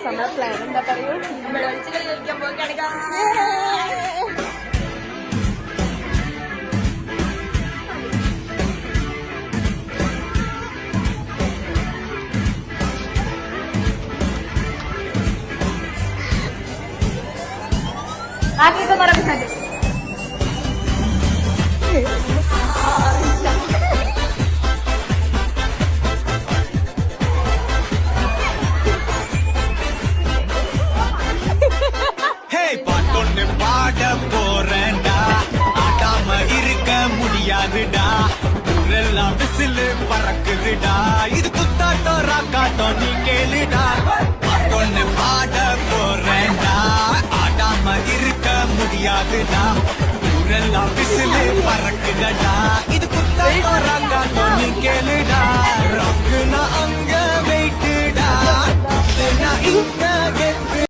Summer plan എന്താ പറയൂ? കഴിക്കാൻ പോയി കിടക്കാം. Nakita mo rin natin. பாட்டொன்னு பாட போறேன்டா, ஆடாம இருக்க முடியாதுடா, ஊரெல்லாம் விசிலு பறக்குதுடா, இது குத்தாட்டம் ராக்காட்டம் நீ கேளுடா. பாட்டொன்னு பாட போறேன்டா, ஆடாம இருக்க முடியாதுடா, ஊரெல்லாம் விசிலு பறக்குதடா, இது குத்தாட்டம் ராக்காட்டம் நீ கேளுடா. ராக்குனா அங்க வெயிட்டுடா, இங்க